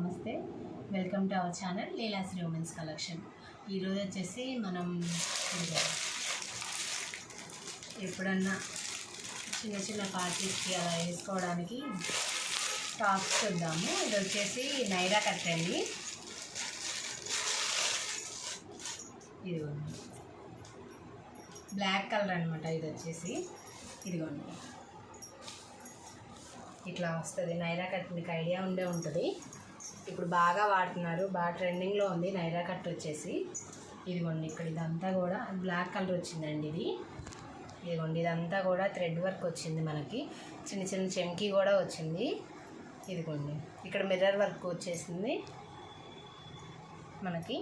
నమస్తే, welcome to our channel Leelashree women's collection. ఈరోజు వచ్చేసి మనం ఎప్పుడన్నా చిన్న చిన్న పార్టీస్కి అలా వేసుకోవడానికి టాప్స్ చూద్దాము. ఇది వచ్చేసి నైరా కట్ అండి. ఇదిగోండి బ్లాక్ కలర్ అనమాట. ఇది వచ్చేసి ఇదిగోండి ఇట్లా వస్తుంది. నైరా కట్ మీకు ఐడియా ఉండే ఉంటుంది. ఇప్పుడు బాగా వాడుతున్నారు, బాగా ట్రెండింగ్లో ఉంది నైరా కట్ వచ్చేసి. ఇదిగోండి ఇక్కడ ఇదంతా కూడా బ్లాక్ కలర్ వచ్చిందండి. ఇదిగోండి ఇదంతా కూడా థ్రెడ్ వర్క్ వచ్చింది. మనకి చిన్న చిన్న చెంకీ కూడా వచ్చింది. ఇదిగోండి ఇక్కడ మిర్రర్ వర్క్ వచ్చేసింది మనకి.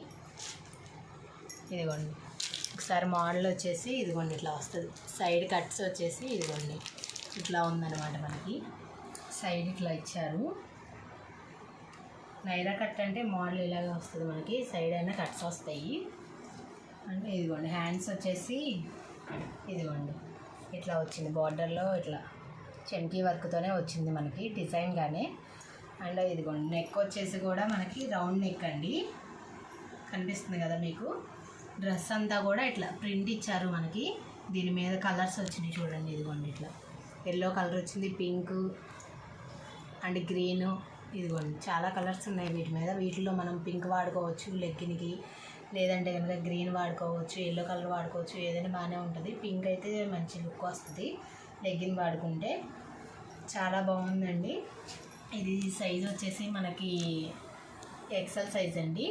ఇదిగోండి ఒకసారి మోడల్ వచ్చేసి ఇదిగోండి ఇట్లా వస్తుంది. సైడ్ కట్స్ వచ్చేసి ఇదిగోండి ఇట్లా ఉందన్నమాట. మనకి సైడ్ ఇట్లా ఇచ్చారు. నైరా కట్ అంటే మోడల్ ఇలాగే వస్తుంది మనకి. సైడ్ అయినా కట్స్ వస్తాయి. అంటే ఇదిగోండి హ్యాండ్స్ వచ్చేసి ఇదిగోండి ఇట్లా వచ్చింది. బార్డర్లో ఇట్లా చెంకీ వర్క్తోనే వచ్చింది మనకి డిజైన్గానే. అండ్ ఇదిగోండి నెక్ వచ్చేసి కూడా మనకి రౌండ్ నెక్ అండి. కనిపిస్తుంది కదా మీకు. డ్రెస్ అంతా కూడా ఇట్లా ప్రింట్ ఇచ్చారు మనకి. దీని మీద కలర్స్ వచ్చినాయి చూడండి. ఇదిగోండి ఇట్లా ఎల్లో కలర్ వచ్చింది, పింక్ అండ్ గ్రీను. ఇదిగోండి చాలా కలర్స్ ఉన్నాయి వీటి మీద. వీటిలో మనం పింక్ వాడుకోవచ్చు లెగ్గిన్కి, లేదంటే కనుక గ్రీన్ వాడుకోవచ్చు, ఎల్లో కలర్ వాడుకోవచ్చు. ఏదైనా బాగానే ఉంటుంది. పింక్ అయితే మంచి లుక్ వస్తుంది లెగ్గిన్ వాడుకుంటే. చాలా బాగుందండి. ఇది సైజ్ వచ్చేసి మనకి ఎక్సెల్ సైజ్ అండి.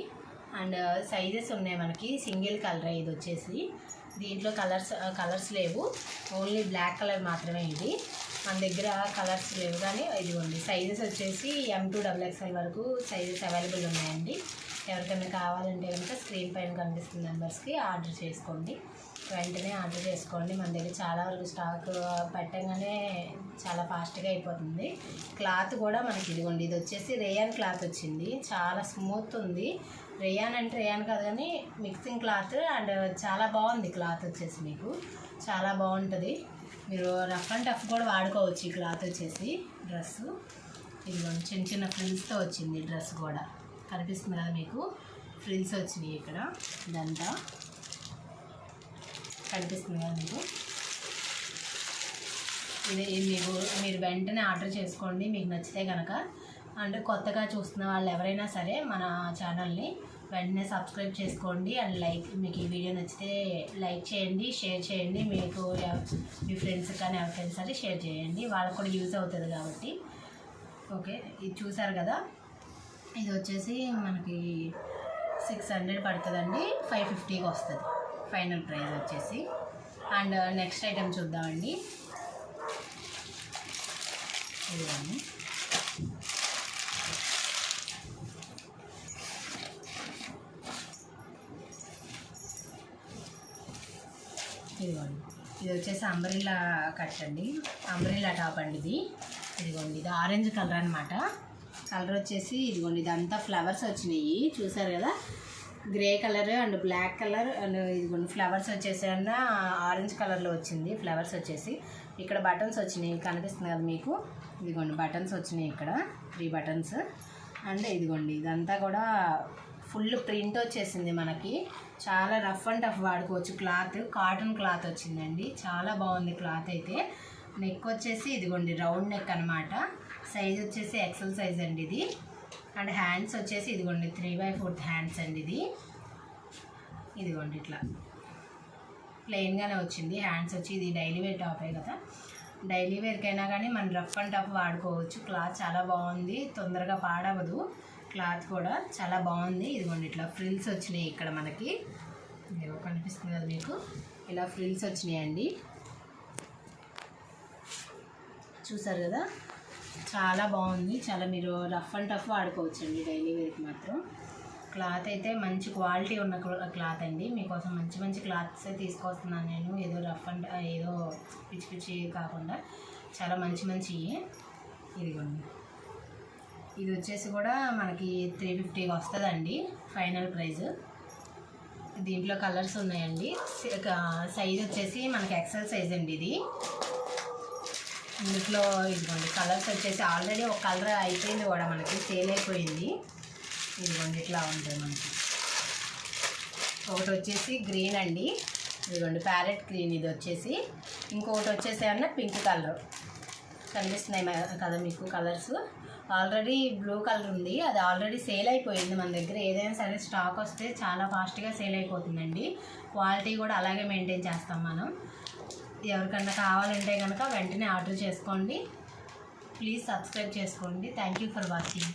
అండ్ సైజెస్ ఉన్నాయి మనకి. సింగిల్ కలర్ ఇది వచ్చేసి. దీంట్లో కలర్స్ లేవు, ఓన్లీ బ్లాక్ కలర్ మాత్రమే. ఇది మన దగ్గర కలర్స్ లేవు. కానీ ఇదిగోండి సైజెస్ వచ్చేసి M2 XXL వరకు సైజెస్ అవైలబుల్ ఉన్నాయండి. ఎవరికైనా కావాలంటే కనుక స్క్రీన్ పైన కనిపిస్తున్న నెంబర్స్కి ఆర్డర్ చేసుకోండి. వెంటనే ఆర్డర్ చేసుకోండి. మన దగ్గర చాలా వరకు స్టాక్ పెట్టగానే చాలా ఫాస్ట్గా అయిపోతుంది. క్లాత్ కూడా మనకి ఇదిగోండి ఇది వచ్చేసి రేయాన్ క్లాత్ వచ్చింది. చాలా స్మూత్ ఉంది. రేయాన్ అంటే రేయాన్ కాదు కానీ మిక్సింగ్ క్లాత్. అండ్ చాలా బాగుంది క్లాత్ వచ్చేసి. మీకు చాలా బాగుంటుంది. మీరు రఫ్ అండ్ టఫ్ కూడా వాడుకోవచ్చు ఈ క్లాత్ వచ్చేసి. డ్రెస్సు ఇదిగోండి చిన్న చిన్న ఫ్రిల్స్తో వచ్చింది. డ్రెస్ కూడా కనిపిస్తుంది కదా మీకు. ఫ్రిల్స్ వచ్చినాయి ఇక్కడ. ఇదంతా కనిపిస్తుంది కదా మీకు. ఇది మీరు వెంటనే ఆర్డర్ చేసుకోండి మీకు నచ్చితే కనుక. అంటే కొత్తగా చూస్తున్న వాళ్ళు ఎవరైనా సరే మన ఛానల్ని వెంటనే సబ్స్క్రైబ్ చేసుకోండి. అండ్ మీకు ఈ వీడియో నచ్చితే లైక్ చేయండి, షేర్ చేయండి. మీకు మీ ఫ్రెండ్స్ కానీ ఎవరికైనా సరే షేర్ చేయండి, వాళ్ళకు కూడా యూజ్ అవుతుంది కాబట్టి. ఓకే ఇది చూసారు కదా. ఇది వచ్చేసి మనకి 600 పడుతుందండి. 550కి వస్తుంది ఫైనల్ ప్రైస్ వచ్చేసి. అండ్ నెక్స్ట్ ఐటెం చూద్దామండి. ఇదిగోండి ఇది వచ్చేసి అంబ్రెల్లా కట్ అండి. అంబ్రెల్లా టాప్ అండి ఇది. ఇదిగోండి ఇది ఆరెంజ్ కలర్ అనమాట. కలర్ వచ్చేసి ఇదిగోండి ఇదంతా ఫ్లవర్స్ వచ్చినాయి చూసారు కదా. Grey colour and black colour and ఇదిగోండి ఫ్లవర్స్ వచ్చేసి అన్న ఆరెంజ్ కలర్లో వచ్చింది. ఫ్లవర్స్ వచ్చేసి ఇక్కడ బటన్స్ వచ్చినాయి కనిపిస్తుంది కదా మీకు. ఇదిగోండి బటన్స్ వచ్చినాయి ఇక్కడ 3 బటన్స్. అండ్ ఇదిగోండి ఇదంతా కూడా ఫుల్ ప్రింట్ వచ్చేసింది మనకి. చాలా రఫ్ అండ్ టఫ్ వాడుకోవచ్చు. క్లాత్ కాటన్ క్లాత్ వచ్చిందండి. చాలా బాగుంది క్లాత్ అయితే. నెక్ వచ్చేసి ఇదిగోండి రౌండ్ నెక్ అనమాట. సైజ్ వచ్చేసి ఎక్సెల్ సైజ్ అండి ఇది. అండ్ హ్యాండ్స్ వచ్చేసి ఇదిగోండి 3/4 హ్యాండ్స్ అండి ఇది. ఇదిగోండి ఇట్లా ప్లెయిన్గానే వచ్చింది హ్యాండ్స్ వచ్చి. ఇది డైలీ వేర్ టాపే కదా. డైలీ వేర్కైనా కానీ మనం రఫ్ అండ్ టఫ్ వాడుకోవచ్చు. క్లాత్ చాలా బాగుంది, తొందరగా పాడవదు. క్లాత్ కూడా చాలా బాగుంది. ఇదిగోండి ఇట్లా ఫ్రిల్స్ వచ్చినాయి ఇక్కడ మనకి. ఇదిగో కనిపిస్తుంది కదా మీకు. ఇలా ఫ్రిల్స్ వచ్చినాయండి చూసారు కదా. చాలా బాగుంది. చాలా మీరు రఫ్ అండ్ టఫ్ వాడుకోవచ్చు అండి డైలీ వేర్కి మాత్రం. క్లాత్ అయితే మంచి క్వాలిటీ ఉన్న క్లాత్ అండి. మీకోసం మంచి మంచి క్లాత్స్ తీసుకొస్తున్నాను నేను. ఏదో రఫ్ అండ్ ఏదో పిచ్చి పిచ్చి కాకుండా చాలా మంచి మంచివి. ఇదిగోండి ఇది వచ్చేసి కూడా మనకి 350కి వస్తుందండి ఫైనల్ ప్రైస్. దీంట్లో కలర్స్ ఉన్నాయండి. సైజ్ వచ్చేసి మనకి ఎక్సెల్ సైజ్ అండి ఇది. ఇందులో ఇదిగోండి కలర్స్ వచ్చేసి ఆల్రెడీ ఒక కలర్ అయిపోయింది కూడా, మనకి సేల్ అయిపోయింది. ఇదిగోండి ఇట్లా ఉంటుంది మనకి. ఒకటి వచ్చేసి గ్రీన్ అండి, ఇదిగోండి ప్యారెట్ గ్రీన్ ఇది వచ్చేసి. ఇంకొకటి వచ్చేసి ఏమన్నా పింక్ కలర్ కనిపిస్తున్నాయి కదా మీకు కలర్స్. ఆల్రెడీ బ్లూ కలర్ ఉంది, అది ఆల్రెడీ సేల్ అయిపోయింది మన దగ్గర. ఏదైనా సరే స్టాక్ వస్తే చాలా ఫాస్ట్గా సేల్ అయిపోతుందండి. క్వాలిటీ కూడా అలాగే మెయింటైన్ చేస్తాం మనం. ఎవరికన్నా కావాలంటే కనుక వెంటనే ఆర్డర్ చేసుకోండి. ప్లీజ్ సబ్స్క్రైబ్ చేసుకోండి. Thank you for watching.